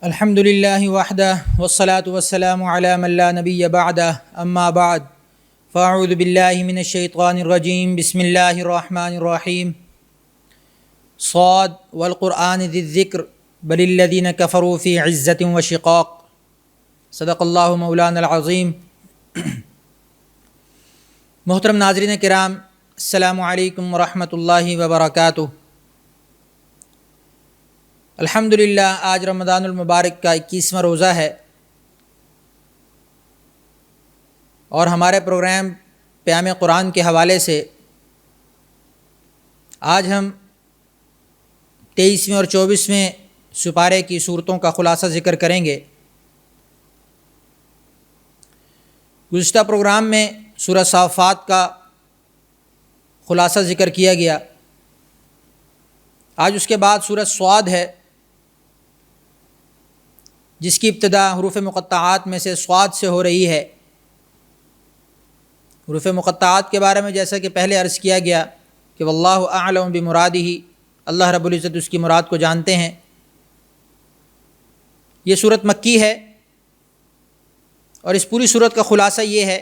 الحمد للہ وحدہ والصلاة والسلام علی من لا نبی بعدہ اما بعد فاعوذ باللہ من الشیطان الرجیم بسم اللہ الرحمن الرحیم صاد والقرآن ذی الذکر بل الذین کفروا فی عزت وشقاق صدق اللہ مولانا العظیم۔ محترم ناظرین کرام، السلام علیکم ورحمۃ اللہ وبرکاتہ۔ الحمدللہ آج رمضان المبارک کا 21واں روزہ ہے اور ہمارے پروگرام پیام قرآن کے حوالے سے آج ہم 23ویں اور 24ویں سپارے کی صورتوں کا خلاصہ ذکر کریں گے۔ گزشتہ پروگرام میں سورہ صافات کا خلاصہ ذکر کیا گیا۔ آج اس کے بعد سورہ صاد ہے، جس کی ابتدا حروف مقطعات میں سے صاد سے ہو رہی ہے۔ حروف مقطعات کے بارے میں جیسا کہ پہلے عرض کیا گیا کہ واللہ اعلم بمرادہ، اللہ رب العزت اس کی مراد کو جانتے ہیں۔ یہ صورت مکی ہے اور اس پوری صورت کا خلاصہ یہ ہے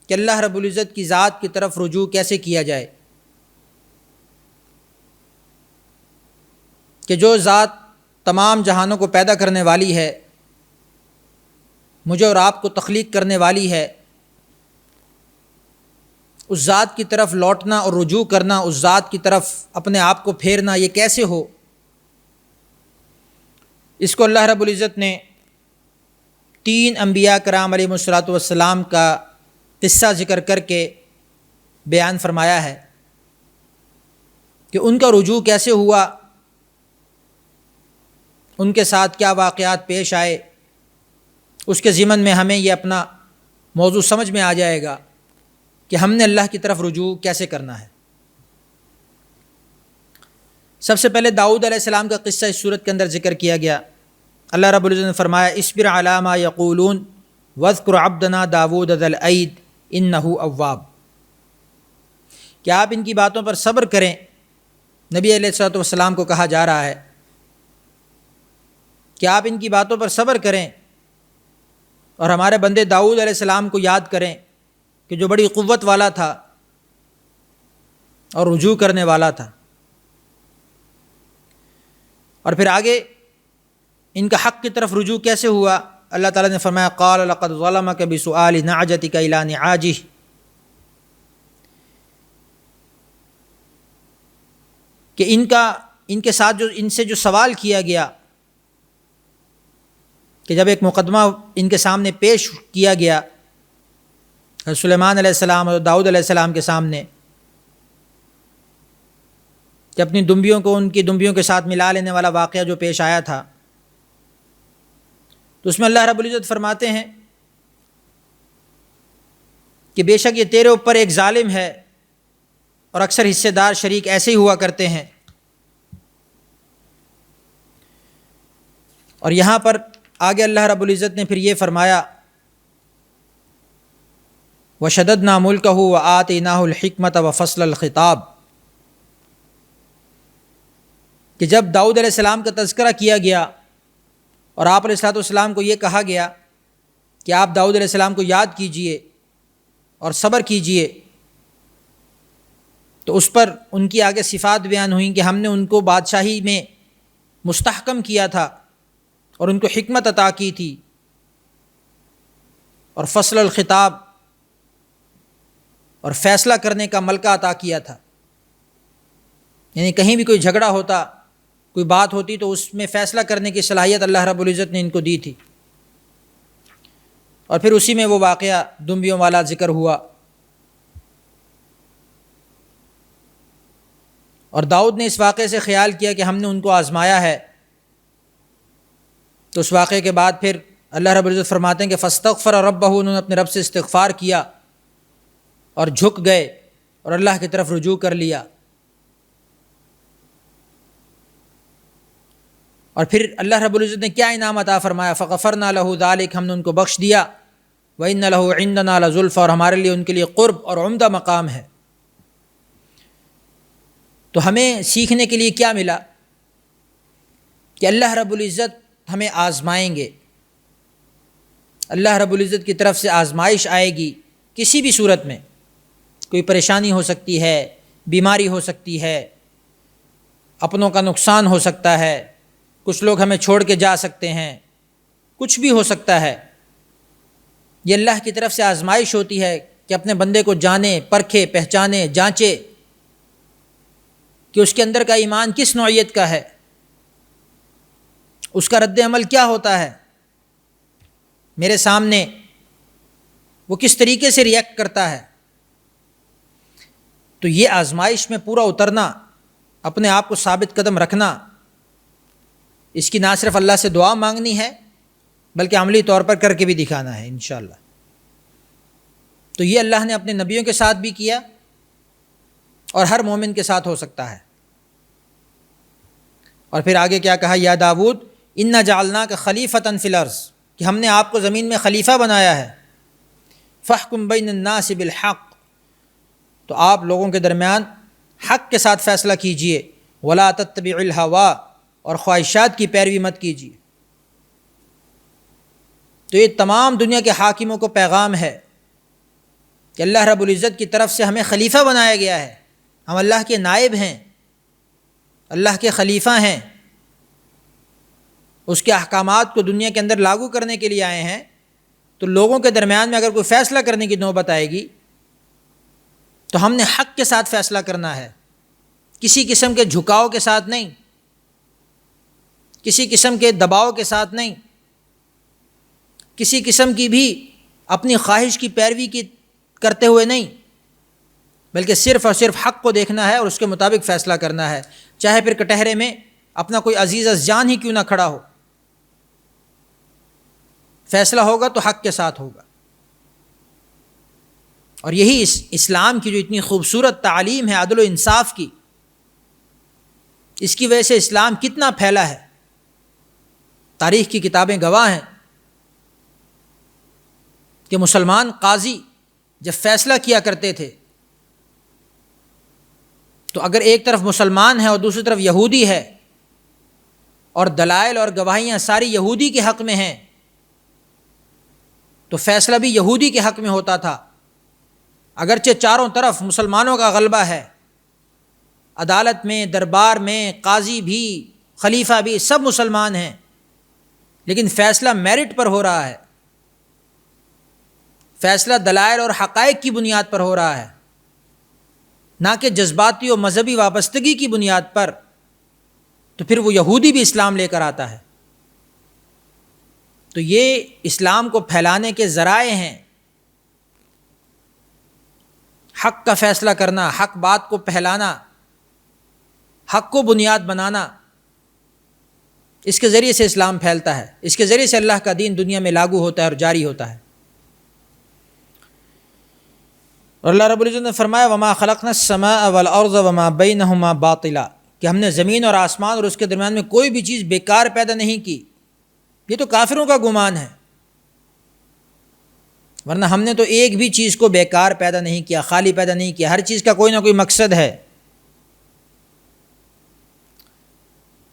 کہ اللہ رب العزت کی ذات کی طرف رجوع کیسے کیا جائے، کہ جو ذات تمام جہانوں کو پیدا کرنے والی ہے، مجھے اور آپ کو تخلیق کرنے والی ہے، اس ذات کی طرف لوٹنا اور رجوع کرنا، اس ذات کی طرف اپنے آپ کو پھیرنا، یہ کیسے ہو؟ اس کو اللہ رب العزت نے 3 انبیاء کرام علیہم الصلوۃ والسلام کا قصہ ذکر کر کے بیان فرمایا ہے کہ ان کا رجوع کیسے ہوا، ان کے ساتھ کیا واقعات پیش آئے۔ اس کے ضمن میں ہمیں یہ اپنا موضوع سمجھ میں آ جائے گا کہ ہم نے اللہ کی طرف رجوع کیسے کرنا ہے۔ سب سے پہلے داؤد علیہ السلام کا قصہ اس صورت کے اندر ذکر کیا گیا۔ اللہ رب العزت نے فرمایا اصبر علی ما یقولون واذکر عبدنا داود ذا الاید انہ اواب، کہ آپ ان کی باتوں پر صبر کریں۔ نبی علیہ الصلوۃ والسلام کو کہا جا رہا ہے کہ آپ ان کی باتوں پر صبر کریں اور ہمارے بندے داؤد علیہ السلام کو یاد کریں کہ جو بڑی قوت والا تھا اور رجوع کرنے والا تھا۔ اور پھر آگے ان کا حق کی طرف رجوع کیسے ہوا؟ اللہ تعالیٰ نے فرمایا قال لقد ظلمك بسؤال نعجتك الى نعاجه، کہ ان کے ساتھ ان سے جو سوال کیا گیا، کہ جب ایک مقدمہ ان کے سامنے پیش کیا گیا سلیمان علیہ السلام اور داؤد علیہ السلام کے سامنے، کہ اپنی دمبیوں کو ان کی دمبیوں کے ساتھ ملا لینے والا واقعہ جو پیش آیا تھا، تو اس میں اللہ رب العزت فرماتے ہیں کہ بے شک یہ تیرے اوپر ایک ظالم ہے اور اکثر حصے دار شریک ایسے ہی ہوا کرتے ہیں۔ اور یہاں پر آگے اللہ رب العزت نے پھر یہ فرمایا وَشَدَدْنَا مُلْكَهُ وَآتَيْنَاهُ الْحِكْمَةَ وَفَصْلَ الْخِطَابِ، کہ جب داؤد علیہ السلام کا تذکرہ کیا گیا اور آپ علیہ الصلوۃ والسلام کو یہ کہا گیا کہ آپ داؤد علیہ السلام کو یاد کیجئے اور صبر کیجئے، تو اس پر ان کی آگے صفات بیان ہوئیں کہ ہم نے ان کو بادشاہی میں مستحکم کیا تھا اور ان کو حکمت عطا کی تھی، اور فصل الخطاب اور فیصلہ کرنے کا ملکہ عطا کیا تھا۔ یعنی کہیں بھی کوئی جھگڑا ہوتا، کوئی بات ہوتی، تو اس میں فیصلہ کرنے کی صلاحیت اللہ رب العزت نے ان کو دی تھی۔ اور پھر اسی میں وہ واقعہ دمبیوں والا ذکر ہوا، اور داؤد نے اس واقعے سے خیال کیا کہ ہم نے ان کو آزمایا ہے۔ تو اس واقعے کے بعد پھر اللہ رب العزت فرماتے ہیں کہ فاستغفر ربہ، انہوں نے اپنے رب سے استغفار کیا اور جھک گئے اور اللہ کی طرف رجوع کر لیا۔ اور پھر اللہ رب العزت نے کیا انعام عطا فرمایا فغفرنا لہ ذلک، ہم نے ان کو بخش دیا۔ وَإِنَّ لَهُ عِندَنَا لَزُلْفَىٰ، اور ہمارے لیے ان کے لیے قرب اور عمدہ مقام ہے۔ تو ہمیں سیکھنے کے لیے کیا ملا کہ اللہ رب العزت ہمیں آزمائیں گے، اللہ رب العزت کی طرف سے آزمائش آئے گی کسی بھی صورت میں، کوئی پریشانی ہو سکتی ہے، بیماری ہو سکتی ہے، اپنوں کا نقصان ہو سکتا ہے، کچھ لوگ ہمیں چھوڑ کے جا سکتے ہیں، کچھ بھی ہو سکتا ہے۔ یہ اللہ کی طرف سے آزمائش ہوتی ہے کہ اپنے بندے کو جانے، پرکھے، پہچانے، جانچے کہ اس کے اندر کا ایمان کس نوعیت کا ہے، اس کا رد عمل کیا ہوتا ہے، میرے سامنے وہ کس طریقے سے ریئیکٹ کرتا ہے۔ تو یہ آزمائش میں پورا اترنا، اپنے آپ کو ثابت قدم رکھنا، اس کی نہ صرف اللہ سے دعا مانگنی ہے بلکہ عملی طور پر کر کے بھی دکھانا ہے انشاءاللہ۔ تو یہ اللہ نے اپنے نبیوں کے ساتھ بھی کیا اور ہر مومن کے ساتھ ہو سکتا ہے۔ اور پھر آگے کیا کہا، یا داؤد انا جعلناک خلیفۃ فی الارض، کہ ہم نے آپ کو زمین میں خلیفہ بنایا ہے، فاحکم بین الناس بالحق، تو آپ لوگوں کے درمیان حق کے ساتھ فیصلہ کیجئے، ولا تتبع الہوا، اور خواہشات کی پیروی مت کیجیے۔ تو یہ تمام دنیا کے حاکموں کو پیغام ہے کہ اللہ رب العزت کی طرف سے ہمیں خلیفہ بنایا گیا ہے، ہم اللہ کے نائب ہیں، اللہ کے خلیفہ ہیں، اس کے احکامات کو دنیا کے اندر لاگو کرنے کے لیے آئے ہیں۔ تو لوگوں کے درمیان میں اگر کوئی فیصلہ کرنے کی نوبت آئے گی تو ہم نے حق کے ساتھ فیصلہ کرنا ہے، کسی قسم کے جھکاؤ کے ساتھ نہیں، کسی قسم کے دباؤ کے ساتھ نہیں، کسی قسم کی بھی اپنی خواہش کی پیروی کی کرتے ہوئے نہیں، بلکہ صرف اور صرف حق کو دیکھنا ہے اور اس کے مطابق فیصلہ کرنا ہے، چاہے پھر کٹہرے میں اپنا کوئی عزیز از جان ہی کیوں نہ کھڑا ہو، فیصلہ ہوگا تو حق کے ساتھ ہوگا۔ اور یہی اسلام کی جو اتنی خوبصورت تعلیم ہے عدل و انصاف کی، اس کی وجہ سے اسلام کتنا پھیلا ہے، تاریخ کی کتابیں گواہ ہیں کہ مسلمان قاضی جب فیصلہ کیا کرتے تھے تو اگر ایک طرف مسلمان ہے اور دوسری طرف یہودی ہے اور دلائل اور گواہیاں ساری یہودی کے حق میں ہیں تو فیصلہ بھی یہودی کے حق میں ہوتا تھا، اگرچہ چاروں طرف مسلمانوں کا غلبہ ہے، عدالت میں، دربار میں، قاضی بھی، خلیفہ بھی سب مسلمان ہیں، لیکن فیصلہ میرٹ پر ہو رہا ہے، فیصلہ دلائل اور حقائق کی بنیاد پر ہو رہا ہے، نہ کہ جذباتی و مذہبی وابستگی کی بنیاد پر۔ تو پھر وہ یہودی بھی اسلام لے کر آتا ہے۔ تو یہ اسلام کو پھیلانے کے ذرائع ہیں، حق کا فیصلہ کرنا، حق بات کو پھیلانا، حق کو بنیاد بنانا، اس کے ذریعے سے اسلام پھیلتا ہے، اس کے ذریعے سے اللہ کا دین دنیا میں لاگو ہوتا ہے اور جاری ہوتا ہے۔ اور اللہ رب العزت نے فرمایا وما خلقنا السماء والارض وما بینہما باطلا، کہ ہم نے زمین اور آسمان اور اس کے درمیان میں کوئی بھی چیز بیکار پیدا نہیں کی۔ یہ تو کافروں کا گمان ہے، ورنہ ہم نے تو ایک بھی چیز کو بیکار پیدا نہیں کیا، خالی پیدا نہیں کیا، ہر چیز کا کوئی نہ کوئی مقصد ہے۔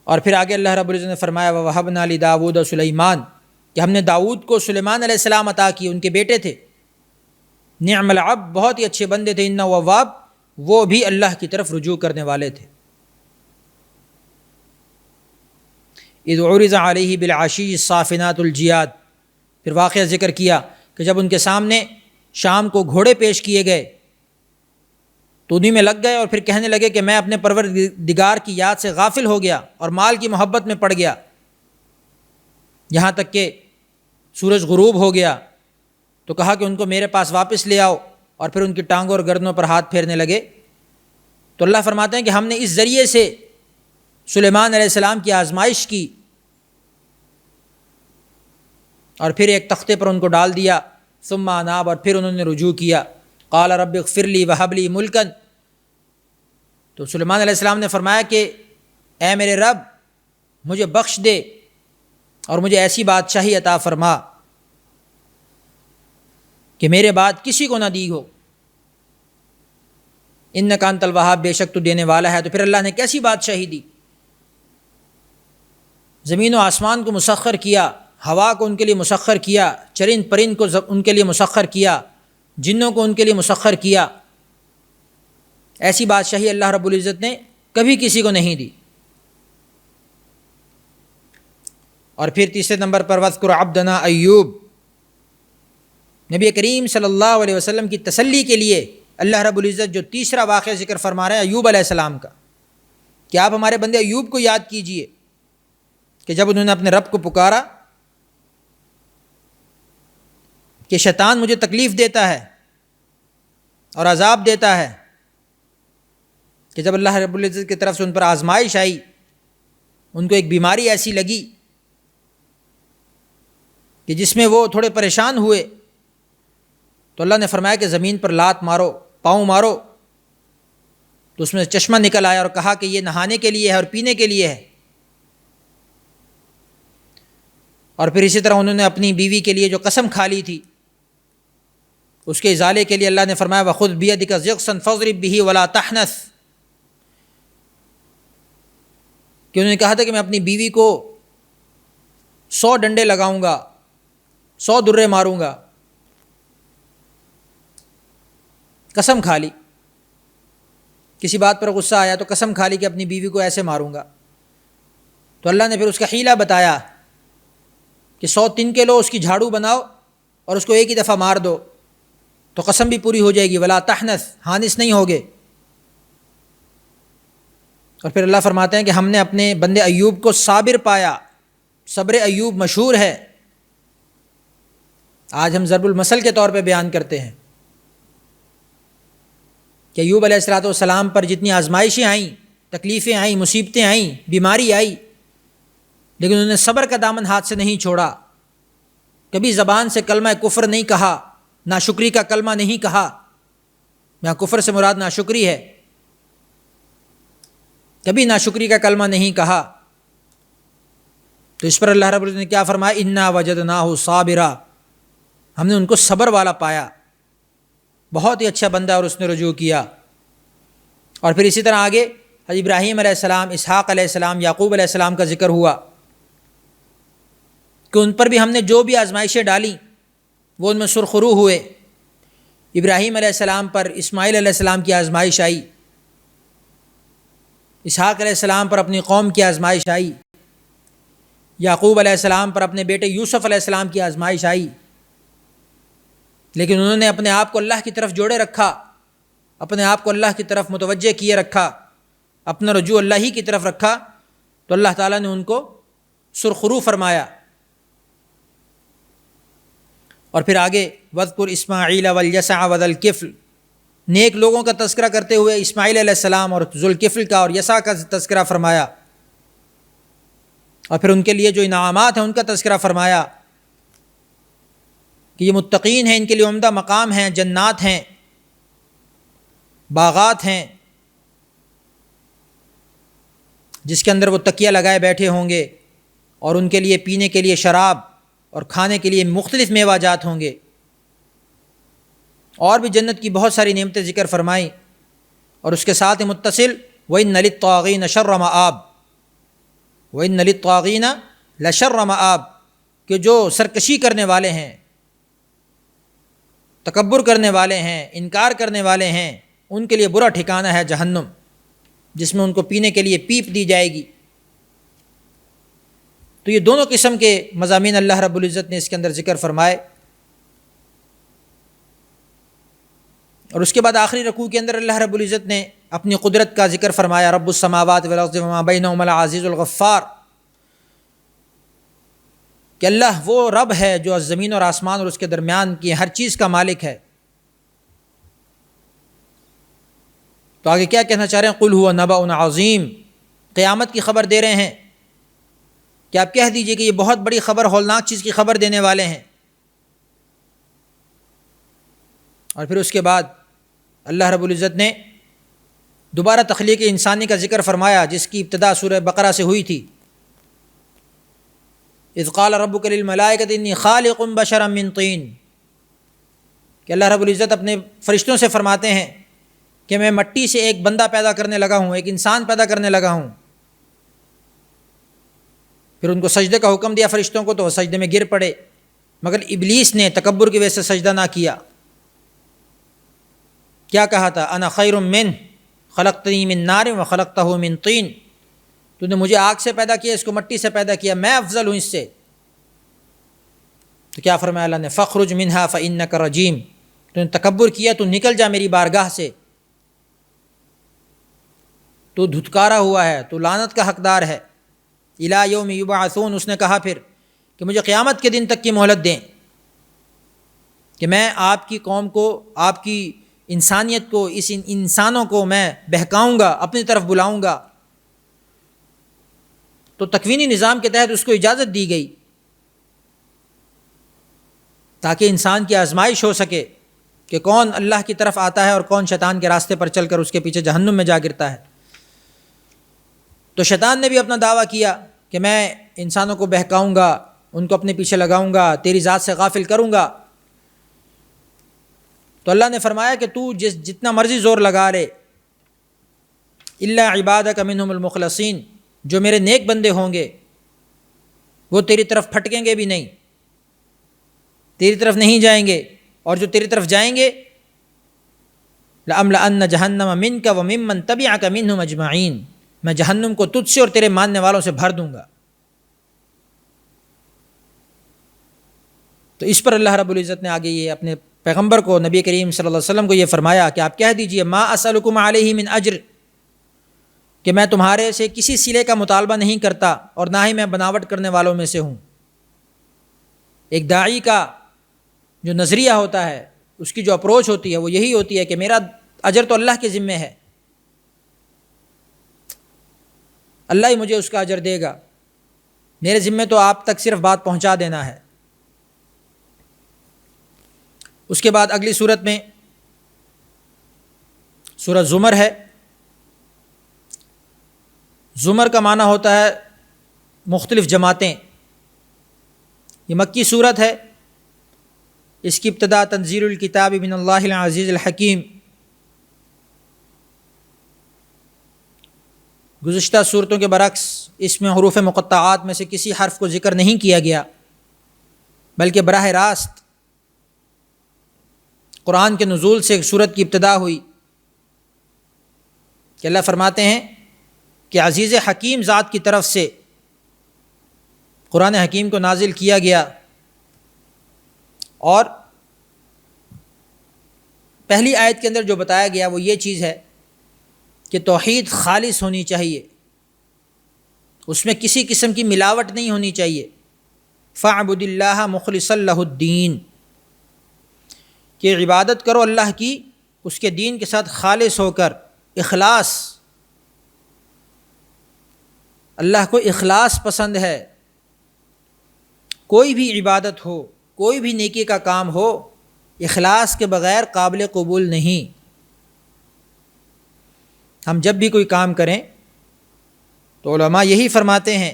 اور پھر آگے اللہ رب العزت نے فرمایا وَوَهَبْنَا لِدَاوُودَ سُلَيْمَانَ، کہ ہم نے داؤد کو سلیمان علیہ السلام عطا کیے، ان کے بیٹے تھے۔ نعم العبد، بہت ہی اچھے بندے تھے، انہ اواب، وہ بھی اللہ کی طرف رجوع کرنے والے تھے۔ اذ عرض علیہ بالعشی الصافنات الجیاد، پھر واقعہ ذکر کیا کہ جب ان کے سامنے شام کو گھوڑے پیش کیے گئے تو انہی میں لگ گئے اور پھر کہنے لگے کہ میں اپنے پروردگار کی یاد سے غافل ہو گیا اور مال کی محبت میں پڑ گیا، یہاں تک کہ سورج غروب ہو گیا۔ تو کہا کہ ان کو میرے پاس واپس لے آؤ، اور پھر ان کی ٹانگوں اور گردنوں پر ہاتھ پھیرنے لگے۔ تو اللہ فرماتے ہیں کہ ہم نے اس ذریعے سے سلیمان علیہ السلام کی آزمائش کی، اور پھر ایک تختے پر ان کو ڈال دیا، ثم اناب، اور پھر انہوں نے رجوع کیا۔ قال رب اغفر لی وہب لی ملکا، تو سلیمان علیہ السلام نے فرمایا کہ اے میرے رب مجھے بخش دے اور مجھے ایسی بادشاہی عطا فرما کہ میرے بعد کسی کو نہ دی ہو، انک انت الوہاب، بے شک تو دینے والا ہے۔ تو پھر اللہ نے کیسی بادشاہی دی؟ زمین و آسمان کو مسخر کیا، ہوا کو ان کے لیے مسخر کیا، چرند پرند کو ان کے لیے مسخر کیا، جنوں کو ان کے لیے مسخر کیا، ایسی بادشاہی اللہ رب العزت نے کبھی کسی کو نہیں دی۔ اور پھر تیسرے نمبر پر وَاذْكُرْ عَبْدَنَا ایوب، نبی کریم صلی اللہ علیہ وسلم کی تسلی کے لیے اللہ رب العزت جو تیسرا واقعہ ذکر فرما رہے ہیں ایوب علیہ السلام کا، کہ آپ ہمارے بندے ایوب کو یاد کیجئے کہ جب انہوں نے اپنے رب کو پکارا کہ شیطان مجھے تکلیف دیتا ہے اور عذاب دیتا ہے، کہ جب اللہ رب العزت کی طرف سے ان پر آزمائش آئی، ان کو ایک بیماری ایسی لگی کہ جس میں وہ تھوڑے پریشان ہوئے، تو اللہ نے فرمایا کہ زمین پر لات مارو، پاؤں مارو، تو اس میں چشمہ نکل آیا اور کہا کہ یہ نہانے کے لیے ہے اور پینے کے لیے ہے۔ اور پھر اسی طرح انہوں نے اپنی بیوی کے لیے جو قسم کھا لی تھی اس کے ازالے کے لیے اللہ نے فرمایا وَخُذْ بِيَدِكَ ضِغْصًا فَاضْرِب بِهِ وَلَا تَحْنَثْ، کہ انہوں نے کہا تھا کہ میں اپنی بیوی کو 100 ڈنڈے لگاؤں گا، 100 درے ماروں گا، قسم کھا لی، کسی بات پر غصہ آیا تو قسم کھا لی کہ اپنی بیوی کو ایسے ماروں گا۔ تو اللہ نے پھر اس کا حیلہ بتایا کہ 100 تنکے لو، اس کی جھاڑو بناؤ اور اس کو ایک ہی دفعہ مار دو تو قسم بھی پوری ہو جائے گی، ولا تحنث، حانث نہیں ہوگے۔ اور پھر اللہ فرماتے ہیں کہ ہم نے اپنے بندے ایوب کو صابر پایا، صبر ایوب مشہور ہے، آج ہم ضرب المثل کے طور پہ بیان کرتے ہیں کہ ایوب علیہ السلام پر جتنی آزمائشیں آئیں، تکلیفیں آئیں، مصیبتیں آئیں، بیماری آئی، لیکن انہوں نے صبر کا دامن ہاتھ سے نہیں چھوڑا، کبھی زبان سے کلمہ کفر نہیں کہا، ناشکری کا کلمہ نہیں کہا، یہاں کفر سے مراد ناشکری ہے، کبھی ناشکری کا کلمہ نہیں کہا۔ تو اس پر اللہ رب العزت نے کیا فرمایا، انا وجدناہ صابرا، ہم نے ان کو صبر والا پایا، بہت ہی اچھا بندہ اور اس نے رجوع کیا۔ اور پھر اسی طرح آگے ابراہیم علیہ السلام، اسحاق علیہ السلام، یعقوب علیہ السلام کا ذکر ہوا کہ ان پر بھی ہم نے جو بھی آزمائشیں ڈالیں وہ ان میں سرخرو ہوئے۔ ابراہیم علیہ السلام پر اسماعیل علیہ السلام کی آزمائش آئی، اسحاق علیہ السلام پر اپنی قوم کی آزمائش آئی، یعقوب علیہ السلام پر اپنے بیٹے یوسف علیہ السلام کی آزمائش آئی، لیکن انہوں نے اپنے آپ کو اللہ کی طرف جوڑے رکھا، اپنے آپ کو اللہ کی طرف متوجہ کیے رکھا، اپنا رجوع اللہ ہی کی طرف رکھا، تو اللہ تعالیٰ نے ان کو سرخرو فرمایا۔ اور پھر آگے وَاذْكُرْ إِسْمَاعِيلَ وَالْيَسَعَ وَذَا الْكِفْلِ، نیک لوگوں کا تذکرہ کرتے ہوئے اسماعیل علیہ السلام اور ذوالکفل کا اور یسع کا تذکرہ فرمایا، اور پھر ان کے لیے جو انعامات ہیں ان کا تذکرہ فرمایا کہ یہ متقین ہیں، ان کے لیے عمدہ مقام ہیں، جنات ہیں، باغات ہیں جس کے اندر وہ تکیہ لگائے بیٹھے ہوں گے، اور ان کے لیے پینے کے لیے شراب اور کھانے کے لیے مختلف میوہ جات ہوں گے، اور بھی جنت کی بہت ساری نعمتیں ذکر فرمائیں۔ اور اس کے ساتھ متصل وَإِنَّ لِلطَّاغِينَ شَرَّ مَآبٍ، وَإِنَّ لِلطَّاغِينَ لَشَرَّ مَآبٍ، کہ جو سرکشی کرنے والے ہیں، تکبر کرنے والے ہیں، انکار کرنے والے ہیں، ان کے لیے برا ٹھکانہ ہے جہنم، جس میں ان کو پینے کے لیے پیپ دی جائے گی۔ تو یہ دونوں قسم کے مضامین اللہ رب العزت نے اس کے اندر ذکر فرمائے۔ اور اس کے بعد آخری رکوع کے اندر اللہ رب العزت نے اپنی قدرت کا ذکر فرمایا، رب السماوات والارض وما بینہما العزیز الغفار، کہ اللہ وہ رب ہے جو زمین اور آسمان اور اس کے درمیان کی ہر چیز کا مالک ہے۔ تو آگے کیا کہنا چاہ رہے ہیں، قل هو نبأ عظیم، قیامت کی خبر دے رہے ہیں کہ آپ کہہ دیجئے کہ یہ بہت بڑی خبر، ہولناک چیز کی خبر دینے والے ہیں۔ اور پھر اس کے بعد اللہ رب العزت نے دوبارہ تخلیق انسانی کا ذکر فرمایا، جس کی ابتدا سورہ بقرہ سے ہوئی تھی، اذ قال ربک للملائکۃ انی خالق بشرا من طین، کہ اللہ رب العزت اپنے فرشتوں سے فرماتے ہیں کہ میں مٹی سے ایک بندہ پیدا کرنے لگا ہوں، ایک انسان پیدا کرنے لگا ہوں۔ پھر ان کو سجدے کا حکم دیا فرشتوں کو تو وہ سجدے میں گر پڑے، مگر ابلیس نے تکبر کی وجہ سے سجدہ نہ کیا۔ کیا کہا تھا؟ انا خیر من خلقتنی من نار و خلقتہ من طین، تو نے مجھے آگ سے پیدا کیا، اس کو مٹی سے پیدا کیا، میں افضل ہوں اس سے۔ تو کیا فرمایا اللہ نے؟ فخرج منہا فانک رجیم، تو نے تکبر کیا تو نکل جا میری بارگاہ سے، تو دھتکارا ہوا ہے، تو لعنت کا حقدار ہے۔ الی یوم یبعثون، اس نے کہا پھر کہ مجھے قیامت کے دن تک کی مہلت دیں کہ میں آپ کی قوم کو، آپ کی انسانیت کو، اس انسانوں کو میں بہکاؤں گا، اپنی طرف بلاؤں گا۔ تو تکوینی نظام کے تحت اس کو اجازت دی گئی تاکہ انسان کی آزمائش ہو سکے کہ کون اللہ کی طرف آتا ہے اور کون شیطان کے راستے پر چل کر اس کے پیچھے جہنم میں جا گرتا ہے۔ تو شیطان نے بھی اپنا دعویٰ کیا کہ میں انسانوں کو بہکاؤں گا، ان کو اپنے پیچھے لگاؤں گا، تیری ذات سے غافل کروں گا۔ تو اللہ نے فرمایا کہ تو جتنا مرضی زور لگا لے، الا عبادک منہم المخلصین، جو میرے نیک بندے ہوں گے وہ تیری طرف پھٹکیں گے بھی نہیں، تیری طرف نہیں جائیں گے، اور جو تیری طرف جائیں گے لَأَمْلَأَنَّ جَهَنَّمَ مِنْكَ وَمِمَّنْ تَبِعَكَ مِنْهُمْ أَجْمَعِينَ، میں جہنم کو تجھ سے اور تیرے ماننے والوں سے بھر دوں گا۔ تو اس پر اللہ رب العزت نے آگے یہ اپنے پیغمبر کو، نبی کریم صلی اللہ علیہ وسلم کو یہ فرمایا کہ آپ کہہ دیجئے ما اسألکم علیہ من اجر، کہ میں تمہارے سے کسی صلے کا مطالبہ نہیں کرتا اور نہ ہی میں بناوٹ کرنے والوں میں سے ہوں۔ ایک داعی کا جو نظریہ ہوتا ہے، اس کی جو اپروچ ہوتی ہے وہ یہی ہوتی ہے کہ میرا اجر تو اللہ کے ذمے ہے، اللہ ہی مجھے اس کا اجر دے گا، میرے ذمے تو آپ تک صرف بات پہنچا دینا ہے۔ اس کے بعد اگلی صورت میں سورہ زمر ہے۔ زمر کا معنی ہوتا ہے مختلف جماعتیں۔ یہ مکی صورت ہے، اس کی ابتدا تنزیل الکتاب من اللہ العزیز الحکیم۔ گزشتہ صورتوں کے برعکس اس میں حروف مقطعات میں سے کسی حرف کو ذکر نہیں کیا گیا، بلکہ براہ راست قرآن کے نزول سے ایک صورت کی ابتدا ہوئی کہ اللہ فرماتے ہیں کہ عزیز حکیم ذات کی طرف سے قرآن حکیم کو نازل کیا گیا، اور پہلی آیت کے اندر جو بتایا گیا وہ یہ چیز ہے کہ توحید خالص ہونی چاہیے، اس میں کسی قسم کی ملاوٹ نہیں ہونی چاہیے۔ فَاعْبُدِ اللَّهَ مُخْلِصًا لَهُ الدِّينَ، کہ عبادت کرو اللہ کی اس کے دین کے ساتھ خالص ہو کر، اخلاص، اللہ کو اخلاص پسند ہے۔ کوئی بھی عبادت ہو، کوئی بھی نیکی کا کام ہو، اخلاص کے بغیر قابل قبول نہیں۔ ہم جب بھی کوئی کام کریں تو علماء یہی فرماتے ہیں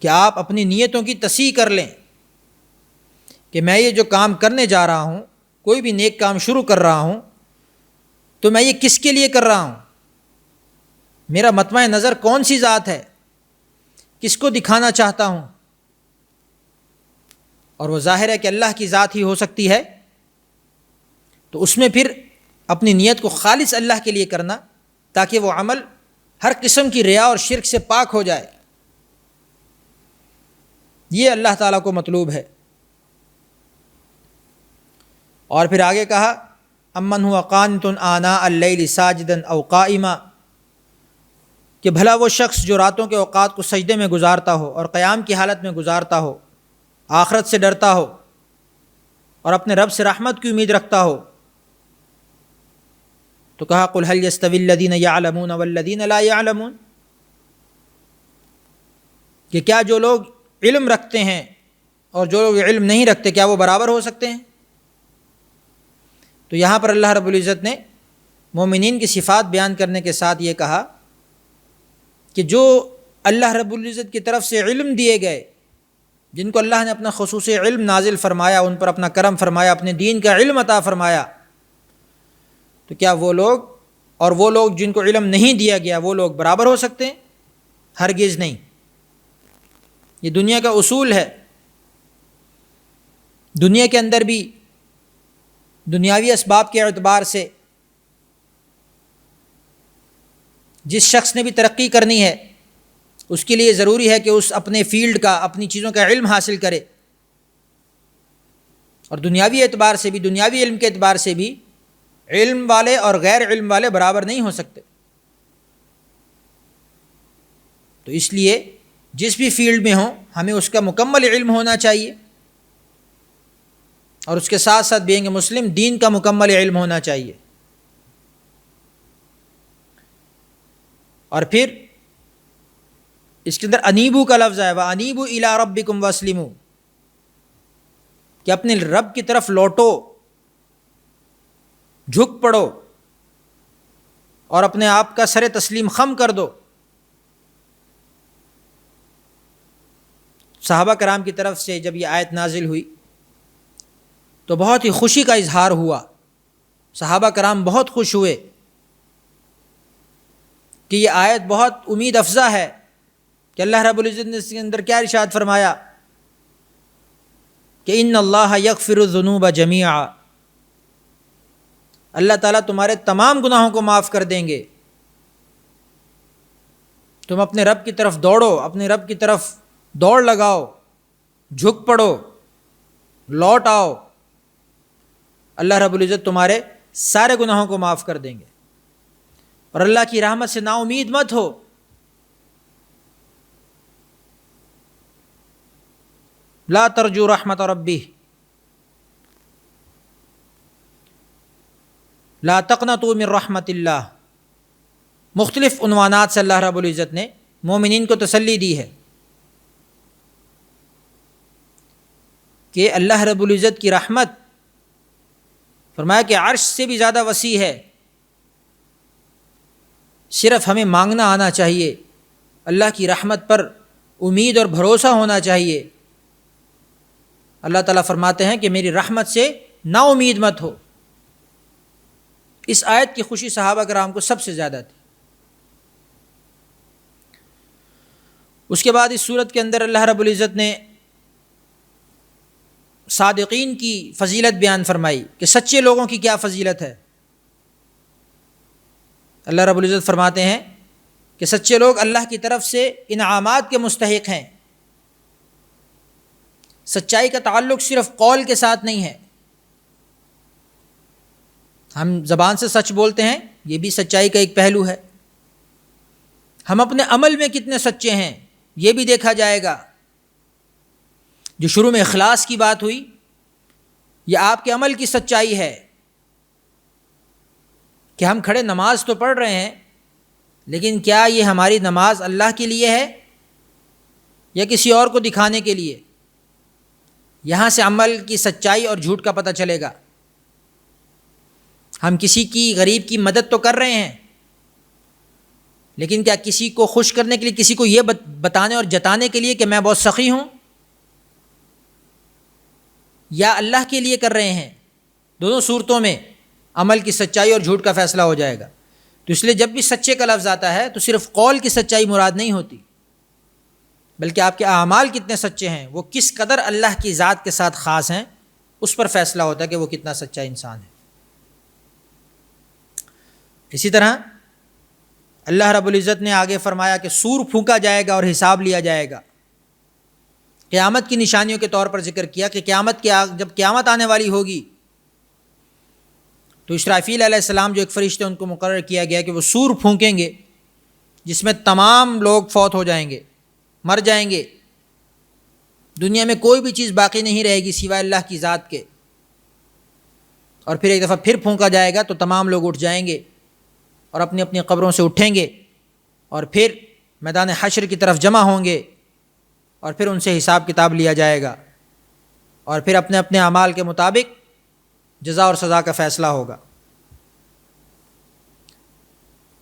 کہ آپ اپنی نیتوں کی تصحیح کر لیں کہ میں یہ جو کام کرنے جا رہا ہوں، کوئی بھی نیک کام شروع کر رہا ہوں، تو میں یہ کس کے لیے کر رہا ہوں، میرا مطمع نظر کون سی ذات ہے، کس کو دکھانا چاہتا ہوں، اور وہ ظاہر ہے کہ اللہ کی ذات ہی ہو سکتی ہے، تو اس میں پھر اپنی نیت کو خالص اللہ کے لیے کرنا تاکہ وہ عمل ہر قسم کی ریا اور شرک سے پاک ہو جائے، یہ اللہ تعالیٰ کو مطلوب ہے۔ اور پھر آگے کہا امن هو قانت آناء اللیل ساجدا او قائما، کہ بھلا وہ شخص جو راتوں کے اوقات کو سجدے میں گزارتا ہو اور قیام کی حالت میں گزارتا ہو، آخرت سے ڈرتا ہو اور اپنے رب سے رحمت کی امید رکھتا ہو۔ تو کہا قل هل يستوي الذين يعلمون والذين لا يعلمون، کہ کیا جو لوگ علم رکھتے ہیں اور جو لوگ علم نہیں رکھتے، کیا وہ برابر ہو سکتے ہیں؟ تو یہاں پر اللہ رب العزت نے مومنین کی صفات بیان کرنے کے ساتھ یہ کہا کہ جو اللہ رب العزت کی طرف سے علم دیے گئے، جن کو اللہ نے اپنا خصوصی علم نازل فرمایا، ان پر اپنا کرم فرمایا، اپنے دین کا علم عطا فرمایا، تو کیا وہ لوگ اور وہ لوگ جن کو علم نہیں دیا گیا وہ لوگ برابر ہو سکتے ہیں؟ ہرگز نہیں۔ یہ دنیا کا اصول ہے. دنیا کے اندر بھی دنیاوی اسباب کے اعتبار سے جس شخص نے بھی ترقی کرنی ہے اس کے لیے ضروری ہے کہ اس اپنے فیلڈ کا، اپنی چیزوں کا علم حاصل کرے. اور دنیاوی اعتبار سے بھی، دنیاوی علم کے اعتبار سے بھی علم والے اور غیر علم والے برابر نہیں ہو سکتے. تو اس لیے جس بھی فیلڈ میں ہوں ہمیں اس کا مکمل علم ہونا چاہیے، اور اس کے ساتھ ساتھ بینگ مسلم دین کا مکمل علم ہونا چاہیے. اور پھر اس کے اندر انیبو کا لفظ ہے، وَأَنِيبُوا إِلَىٰ رَبِّكُمْ وَأَسْلِمُوا، کہ اپنے رب کی طرف لوٹو، جھک پڑو اور اپنے آپ کا سر تسلیم خم کر دو. صحابہ کرام کی طرف سے جب یہ آیت نازل ہوئی تو بہت ہی خوشی کا اظہار ہوا. صحابہ کرام بہت خوش ہوئے کہ یہ آیت بہت امید افزا ہے کہ اللہ رب العزت نے اس کے اندر کیا ارشاد فرمایا کہ ان اللہ یغفر الذنوب جمیعا، اللہ تعالیٰ تمہارے تمام گناہوں کو معاف کر دیں گے. تم اپنے رب کی طرف دوڑو، اپنے رب کی طرف دوڑ لگاؤ، جھک پڑو، لوٹ آؤ، اللہ رب العزت تمہارے سارے گناہوں کو معاف کر دیں گے. اور اللہ کی رحمت سے نا امید مت ہو. لا ترجو رحمت ربی، لا تقنطوا من رحمت اللہ. مختلف عنوانات سے اللہ رب العزت نے مومنین کو تسلی دی ہے کہ اللہ رب العزت کی رحمت، فرمایا کہ عرش سے بھی زیادہ وسیع ہے، صرف ہمیں مانگنا آنا چاہیے، اللہ کی رحمت پر امید اور بھروسہ ہونا چاہیے. اللہ تعالیٰ فرماتے ہیں کہ میری رحمت سے نا امید مت ہو. اس آیت کی خوشی صحابہ کرام کو سب سے زیادہ تھی. اس کے بعد اس صورت کے اندر اللہ رب العزت نے صادقین کی فضیلت بیان فرمائی کہ سچے لوگوں کی کیا فضیلت ہے. اللہ رب العزت فرماتے ہیں کہ سچے لوگ اللہ کی طرف سے انعامات کے مستحق ہیں. سچائی کا تعلق صرف قول کے ساتھ نہیں ہے. ہم زبان سے سچ بولتے ہیں، یہ بھی سچائی کا ایک پہلو ہے. ہم اپنے عمل میں کتنے سچے ہیں یہ بھی دیکھا جائے گا. جو شروع میں اخلاص کی بات ہوئی، یہ آپ کے عمل کی سچائی ہے کہ ہم کھڑے نماز تو پڑھ رہے ہیں، لیکن کیا یہ ہماری نماز اللہ کے لیے ہے یا کسی اور کو دکھانے کے لیے؟ یہاں سے عمل کی سچائی اور جھوٹ کا پتہ چلے گا. ہم کسی کی، غریب کی مدد تو کر رہے ہیں، لیکن کیا کسی کو خوش کرنے کے لیے، کسی کو یہ بتانے اور جتانے کے لیے کہ میں بہت سخی ہوں، یا اللہ کے لیے کر رہے ہیں؟ دونوں صورتوں میں عمل کی سچائی اور جھوٹ کا فیصلہ ہو جائے گا. تو اس لیے جب بھی سچے کا لفظ آتا ہے تو صرف قول کی سچائی مراد نہیں ہوتی، بلکہ آپ کے اعمال کتنے سچے ہیں، وہ کس قدر اللہ کی ذات کے ساتھ خاص ہیں، اس پر فیصلہ ہوتا ہے کہ وہ کتنا سچا انسان ہے. اسی طرح اللہ رب العزت نے آگے فرمایا کہ سور پھونکا جائے گا اور حساب لیا جائے گا. قیامت کی نشانیوں کے طور پر ذکر کیا کہ جب قیامت آنے والی ہوگی تو اسرافیل علیہ السلام جو ایک فرشتے ان کو مقرر کیا گیا کہ وہ سور پھونکیں گے جس میں تمام لوگ فوت ہو جائیں گے، مر جائیں گے. دنیا میں کوئی بھی چیز باقی نہیں رہے گی سوائے اللہ کی ذات کے. اور پھر ایک دفعہ پھر پھونکا جائے گا تو تمام لوگ اٹھ جائیں گے اور اپنی اپنی قبروں سے اٹھیں گے اور پھر میدان حشر کی طرف جمع ہوں گے اور پھر ان سے حساب کتاب لیا جائے گا اور پھر اپنے اپنے اعمال کے مطابق جزا اور سزا کا فیصلہ ہوگا.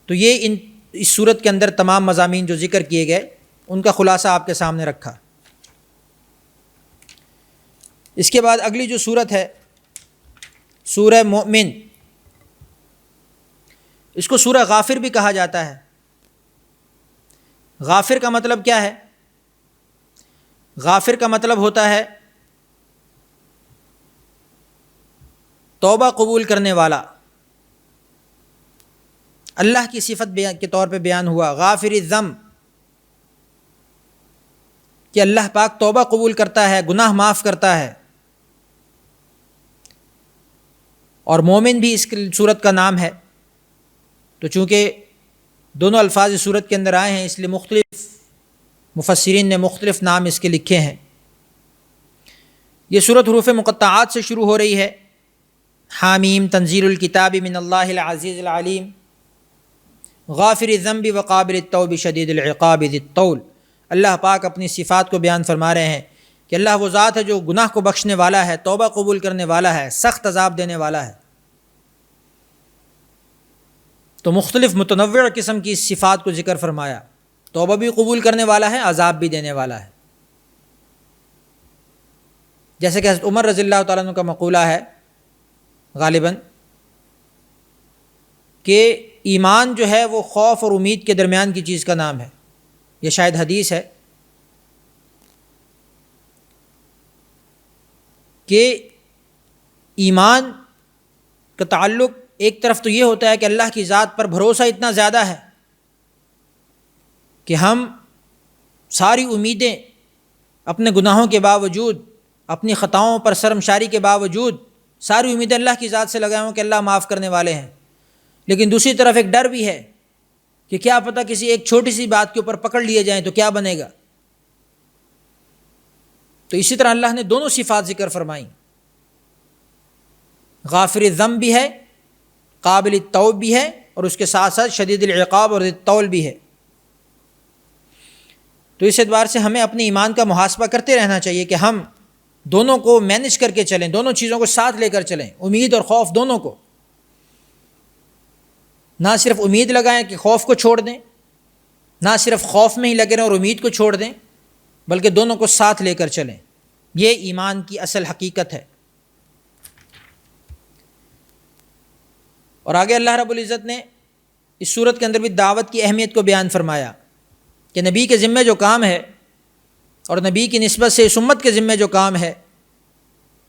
تو یہ اس صورت کے اندر تمام مضامین جو ذکر کیے گئے ان کا خلاصہ آپ کے سامنے رکھا. اس کے بعد اگلی جو صورت ہے سورہ مومن، اس کو سورہ غافر بھی کہا جاتا ہے. غافر کا مطلب کیا ہے؟ غافر کا مطلب ہوتا ہے توبہ قبول کرنے والا. اللہ کی صفت کے طور پہ بیان ہوا غافر الذنب کہ اللہ پاک توبہ قبول کرتا ہے، گناہ معاف کرتا ہے. اور مومن بھی اس صورت کا نام ہے. تو چونکہ دونوں الفاظ اس صورت کے اندر آئے ہیں اس لیے مختلف مفسرین نے مختلف نام اس کے لکھے ہیں. یہ صورت حروف مقطعات سے شروع ہو رہی ہے. حامیم تنزیل الکتاب من اللہ العزیز العلیم غافر الذنب وقابل التوب شدید العقاب ذی الطول. اللہ پاک اپنی صفات کو بیان فرما رہے ہیں کہ اللہ وہ ذات ہے جو گناہ کو بخشنے والا ہے، توبہ قبول کرنے والا ہے، سخت عذاب دینے والا ہے. تو مختلف متنوع قسم کی اس صفات کو ذکر فرمایا. توبہ بھی قبول کرنے والا ہے، عذاب بھی دینے والا ہے. جیسے کہ حضرت عمر رضی اللہ تعالیٰ عنہ کا مقولہ ہے غالباً کہ ایمان جو ہے وہ خوف اور امید کے درمیان کی چیز کا نام ہے. یہ شاید حدیث ہے کہ ایمان کا تعلق ایک طرف تو یہ ہوتا ہے کہ اللہ کی ذات پر بھروسہ اتنا زیادہ ہے کہ ہم ساری امیدیں اپنے گناہوں کے باوجود، اپنی خطاؤں پر شرمشاری کے باوجود ساری امیدیں اللہ کی ذات سے لگائیں ہوں کہ اللہ معاف کرنے والے ہیں. لیکن دوسری طرف ایک ڈر بھی ہے کہ کیا پتہ کسی ایک چھوٹی سی بات کے اوپر پکڑ لیے جائیں تو کیا بنے گا. تو اسی طرح اللہ نے دونوں صفات ذکر فرمائیں، غافر الذنب بھی ہے، قابل التوب بھی ہے، اور اس کے ساتھ ساتھ شدید العقاب اور ذی الطول بھی ہے. تو اس اعتبار سے ہمیں اپنے ایمان کا محاسبہ کرتے رہنا چاہیے کہ ہم دونوں کو مینج کر کے چلیں، دونوں چیزوں کو ساتھ لے کر چلیں، امید اور خوف دونوں کو. نہ صرف امید لگائیں کہ خوف کو چھوڑ دیں، نہ صرف خوف میں ہی لگے رہیں اور امید کو چھوڑ دیں، بلکہ دونوں کو ساتھ لے کر چلیں. یہ ایمان کی اصل حقیقت ہے. اور آگے اللہ رب العزت نے اس صورت کے اندر بھی دعوت کی اہمیت کو بیان فرمایا کہ نبی کے ذمے جو کام ہے اور نبی کی نسبت سے اس امت کے ذمے جو کام ہے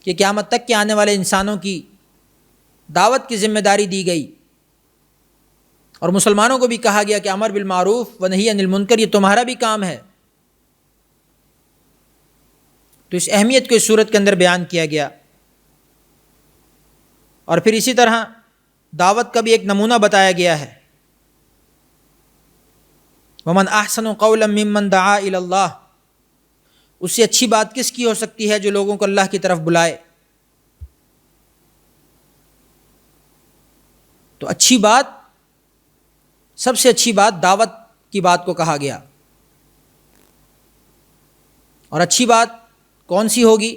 کہ قیامت تک کے آنے والے انسانوں کی دعوت کی ذمہ داری دی گئی، اور مسلمانوں کو بھی کہا گیا کہ امر بالمعروف و نہی عن المنکر یہ تمہارا بھی کام ہے. تو اس اہمیت کو اس صورت کے اندر بیان کیا گیا. اور پھر اسی طرح دعوت کا بھی ایک نمونہ بتایا گیا ہے. ومن احسن قولا ممن دعا الی اللہ، اس سے اچھی بات کس کی ہو سکتی ہے جو لوگوں کو اللہ کی طرف بلائے. تو اچھی بات، سب سے اچھی بات دعوت کی بات کو کہا گیا. اور اچھی بات کون سی ہوگی؟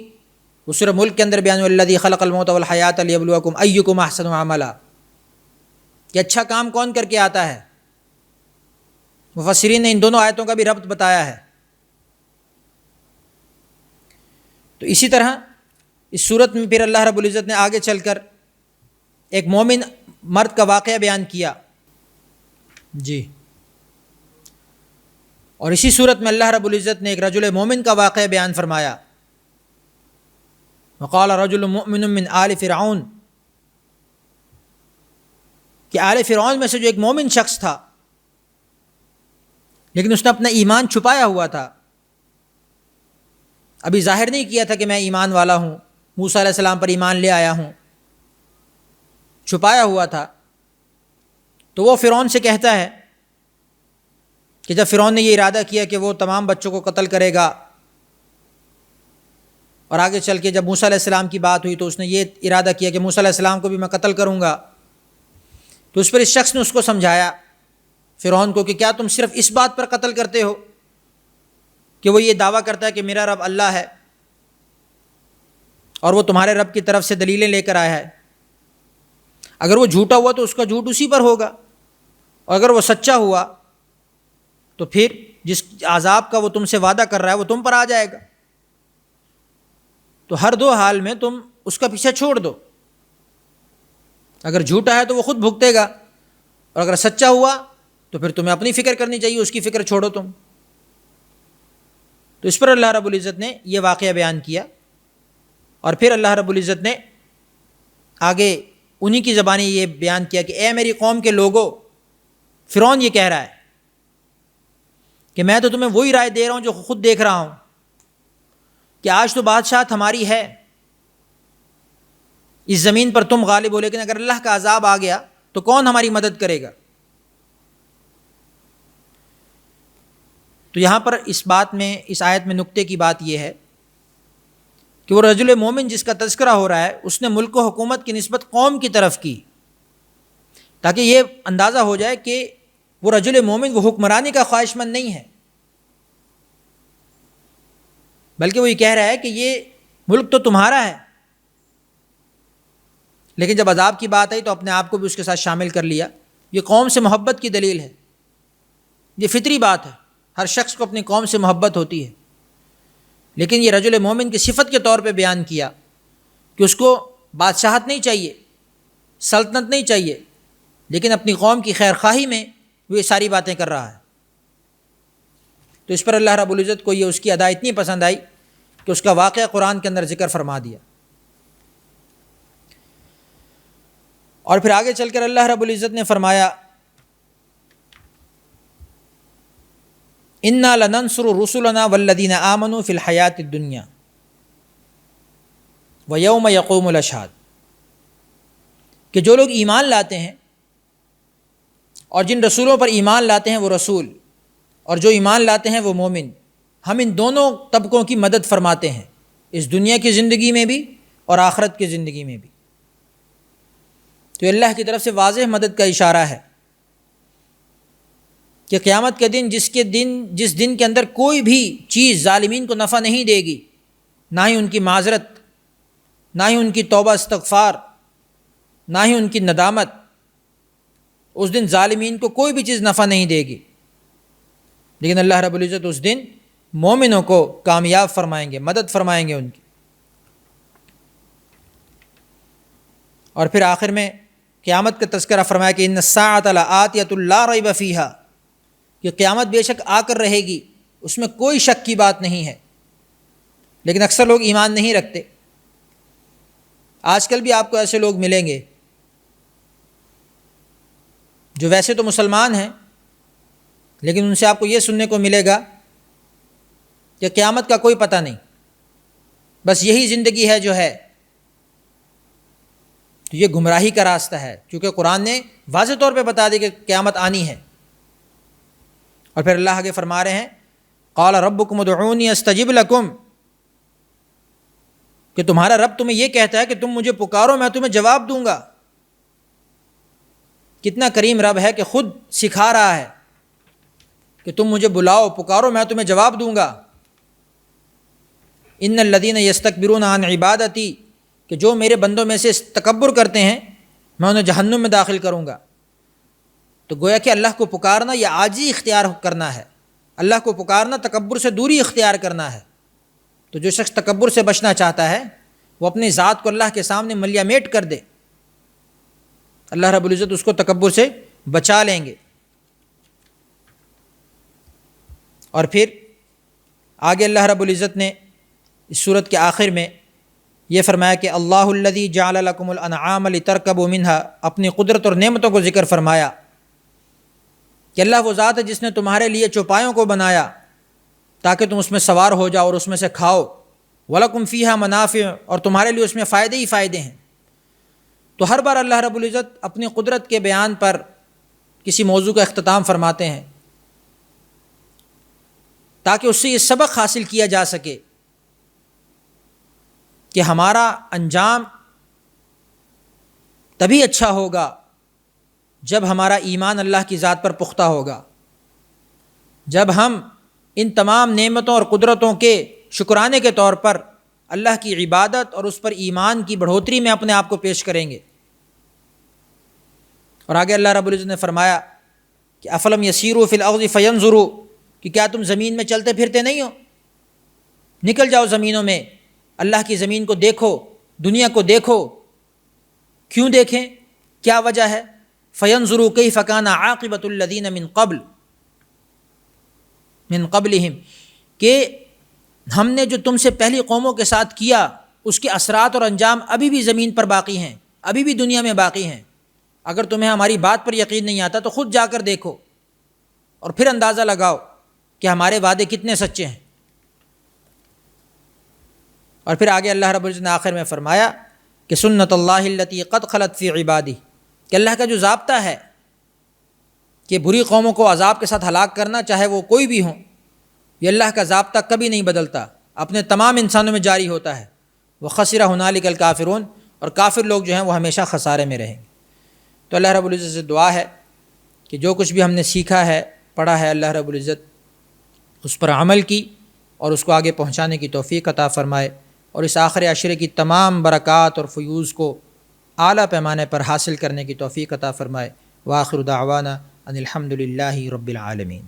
وہ سورہ ملک کے اندر بیان الذی خلق الموت والحیات لیبلوکم ایکم احسن عملا، کہ اچھا کام کون کر کے آتا ہے. مفسرین نے ان دونوں آیتوں کا بھی ربط بتایا ہے. تو اسی طرح اس صورت میں پھر اللہ رب العزت نے آگے چل کر ایک مومن مرد کا واقعہ بیان کیا. جی، اور اسی صورت میں اللہ رب العزت نے ایک رجل مومن کا واقعہ بیان فرمایا. وقال رجل مؤمن من آل فرعون، کہ آل فرعون میں سے جو ایک مومن شخص تھا لیکن اس نے اپنا ایمان چھپایا ہوا تھا، ابھی ظاہر نہیں کیا تھا کہ میں ایمان والا ہوں، موسیٰ علیہ السلام پر ایمان لے آیا ہوں، چھپایا ہوا تھا. تو وہ فرعون سے کہتا ہے کہ جب فرعون نے یہ ارادہ کیا کہ وہ تمام بچوں کو قتل کرے گا، اور آگے چل کے جب موسیٰ علیہ السلام کی بات ہوئی تو اس نے یہ ارادہ کیا کہ موسیٰ علیہ السلام کو بھی میں قتل کروں گا. تو اس پر اس شخص نے اس کو سمجھایا فرعون کو کہ کیا تم صرف اس بات پر قتل کرتے ہو کہ وہ یہ دعویٰ کرتا ہے کہ میرا رب اللہ ہے اور وہ تمہارے رب کی طرف سے دلیلیں لے کر آیا ہے. اگر وہ جھوٹا ہوا تو اس کا جھوٹ اسی پر ہوگا، اور اگر وہ سچا ہوا تو پھر جس عذاب کا وہ تم سے وعدہ کر رہا ہے وہ تم پر آ جائے گا. تو ہر دو حال میں تم اس کا پیچھا چھوڑ دو. اگر جھوٹا ہے تو وہ خود بھگتے گا، اور اگر سچا ہوا تو پھر تمہیں اپنی فکر کرنی چاہیے، اس کی فکر چھوڑو تم. تو تو اس پر اللہ رب العزت نے یہ واقعہ بیان کیا، اور پھر اللہ رب العزت نے آگے انہی کی زبانی یہ بیان کیا کہ اے میری قوم کے لوگو، فرعون یہ کہہ رہا ہے کہ میں تو تمہیں وہی رائے دے رہا ہوں جو خود دیکھ رہا ہوں کہ آج تو بادشاہت ہماری ہے، اس زمین پر تم غالب ہو، لیکن اگر اللہ کا عذاب آ گیا تو کون ہماری مدد کرے گا؟ تو یہاں پر اس بات میں، اس آیت میں نکتے کی بات یہ ہے کہ وہ رجل مومن جس کا تذکرہ ہو رہا ہے اس نے ملک و حکومت کی نسبت قوم کی طرف کی، تاکہ یہ اندازہ ہو جائے کہ وہ رجل مومن وہ حکمرانی کا خواہش مند نہیں ہے، بلکہ وہ یہ کہہ رہا ہے کہ یہ ملک تو تمہارا ہے، لیکن جب عذاب کی بات آئی تو اپنے آپ کو بھی اس کے ساتھ شامل کر لیا۔ یہ قوم سے محبت کی دلیل ہے، یہ فطری بات ہے، ہر شخص کو اپنی قوم سے محبت ہوتی ہے، لیکن یہ رجل مومن کی صفت کے طور پہ بیان کیا کہ اس کو بادشاہت نہیں چاہیے، سلطنت نہیں چاہیے، لیکن اپنی قوم کی خیر خواہی میں وہ یہ ساری باتیں کر رہا ہے۔ تو اس پر اللہ رب العزت کو یہ اس کی ادا اتنی پسند آئی کہ اس کا واقعہ قرآن کے اندر ذکر فرما دیا۔ اور پھر آگے چل کر اللہ رب العزت نے فرمایا اِنَّا لَنَنْصُرُ رُسُلَنَا وَالَّذِينَ آمَنُوا فِي الْحَيَاةِ الدُّنْيَا وَيَوْمَ يَقُومُ الْأَشْهَادُ، کہ جو لوگ ایمان لاتے ہیں اور جن رسولوں پر ایمان لاتے ہیں وہ رسول، اور جو ایمان لاتے ہیں وہ مومن، ہم ان دونوں طبقوں کی مدد فرماتے ہیں، اس دنیا کی زندگی میں بھی اور آخرت کی زندگی میں بھی۔ تو اللہ کی طرف سے واضح مدد کا اشارہ ہے کہ قیامت کے دن جس دن کے اندر کوئی بھی چیز ظالمین کو نفع نہیں دے گی، نہ ہی ان کی معذرت، نہ ہی ان کی توبہ استغفار، نہ ہی ان کی ندامت، اس دن ظالمین کو کوئی بھی چیز نفع نہیں دے گی، لیکن اللہ رب العزت اس دن مومنوں کو کامیاب فرمائیں گے، مدد فرمائیں گے ان کی۔ اور پھر آخر میں قیامت کا تذکرہ فرمایا کہ ان الساعۃ لآتیۃ لا ریب فیہا، کہ قیامت بے شک آ کر رہے گی، اس میں کوئی شک کی بات نہیں ہے، لیکن اکثر لوگ ایمان نہیں رکھتے۔ آج کل بھی آپ کو ایسے لوگ ملیں گے جو ویسے تو مسلمان ہیں، لیکن ان سے آپ کو یہ سننے کو ملے گا کہ قیامت کا کوئی پتہ نہیں، بس یہی زندگی ہے جو ہے۔ تو یہ گمراہی کا راستہ ہے، کیونکہ قرآن نے واضح طور پہ بتا دی کہ قیامت آنی ہے۔ اور پھر اللہ آگے فرما رہے ہیں قال ربکم ادعونی استجب لکم، کہ تمہارا رب تمہیں یہ کہتا ہے کہ تم مجھے پکارو میں تمہیں جواب دوں گا۔ کتنا کریم رب ہے کہ خود سکھا رہا ہے کہ تم مجھے بلاؤ، پکارو، میں تمہیں جواب دوں گا۔ ان الذین یستکبرون عن عبادتی، کہ جو میرے بندوں میں سے تکبر کرتے ہیں میں انہیں جہنم میں داخل کروں گا۔ تو گویا کہ اللہ کو پکارنا یہ عاجزی اختیار کرنا ہے، اللہ کو پکارنا تکبر سے دوری اختیار کرنا ہے۔ تو جو شخص تکبر سے بچنا چاہتا ہے وہ اپنی ذات کو اللہ کے سامنے ملیا میٹ کر دے، اللہ رب العزت اس کو تکبر سے بچا لیں گے۔ اور پھر آگے اللہ رب العزت نے اس صورت کے آخر میں یہ فرمایا کہ اللہ الذی جعل لکم الانعام لترکبوا منہا، اپنی قدرت اور نعمتوں کو ذکر فرمایا کہ اللہ وہ ذات ہے جس نے تمہارے لیے چوپایوں کو بنایا تاکہ تم اس میں سوار ہو جاؤ اور اس میں سے کھاؤ، وَلَكُمْ فِيهَا مَنَافِعُ، اور تمہارے لیے اس میں فائدے ہی فائدے ہیں۔ تو ہر بار اللہ رب العزت اپنی قدرت کے بیان پر کسی موضوع کا اختتام فرماتے ہیں تاکہ اس سے یہ سبق حاصل کیا جا سکے کہ ہمارا انجام تبھی اچھا ہوگا جب ہمارا ایمان اللہ کی ذات پر پختہ ہوگا، جب ہم ان تمام نعمتوں اور قدرتوں کے شکرانے کے طور پر اللہ کی عبادت اور اس پر ایمان کی بڑھوتری میں اپنے آپ کو پیش کریں گے۔ اور آگے اللہ رب العزت نے فرمایا کہ افلم یسیروا فی الارض فینظروا، کہ کیا تم زمین میں چلتے پھرتے نہیں ہو؟ نکل جاؤ زمینوں میں، اللہ کی زمین کو دیکھو، دنیا کو دیکھو۔ کیوں دیکھیں؟ کیا وجہ ہے؟ فینظروا کیف کان عاقبۃ الذین من قبلہم، کہ ہم نے جو تم سے پہلی قوموں کے ساتھ کیا اس کے اثرات اور انجام ابھی بھی زمین پر باقی ہیں، ابھی بھی دنیا میں باقی ہیں۔ اگر تمہیں ہماری بات پر یقین نہیں آتا تو خود جا کر دیکھو اور پھر اندازہ لگاؤ کہ ہمارے وعدے کتنے سچے ہیں۔ اور پھر آگے اللہ رب العزت نے آخر میں فرمایا کہ سنت اللہ التی قد خلت فی عبادی، کہ اللہ کا جو ضابطہ ہے کہ بری قوموں کو عذاب کے ساتھ ہلاک کرنا، چاہے وہ کوئی بھی ہوں، یہ اللہ کا ضابطہ کبھی نہیں بدلتا، اپنے تمام انسانوں میں جاری ہوتا ہے۔ وخسر ہنالک الکافرون، اور کافر لوگ جو ہیں وہ ہمیشہ خسارے میں رہیں گے۔ تو اللہ رب العزت سے دعا ہے کہ جو کچھ بھی ہم نے سیکھا ہے، پڑھا ہے، اللہ رب العزت اس پر عمل کی اور اس کو آگے پہنچانے کی توفیق عطا فرمائے، اور اس آخر عشرے کی تمام برکات اور فیوز کو اعلیٰ پیمانے پر حاصل کرنے کی توفیق عطا فرمائے۔ وآخر دعوانا ان الحمد للہ رب العالمین۔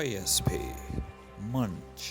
ISP Munch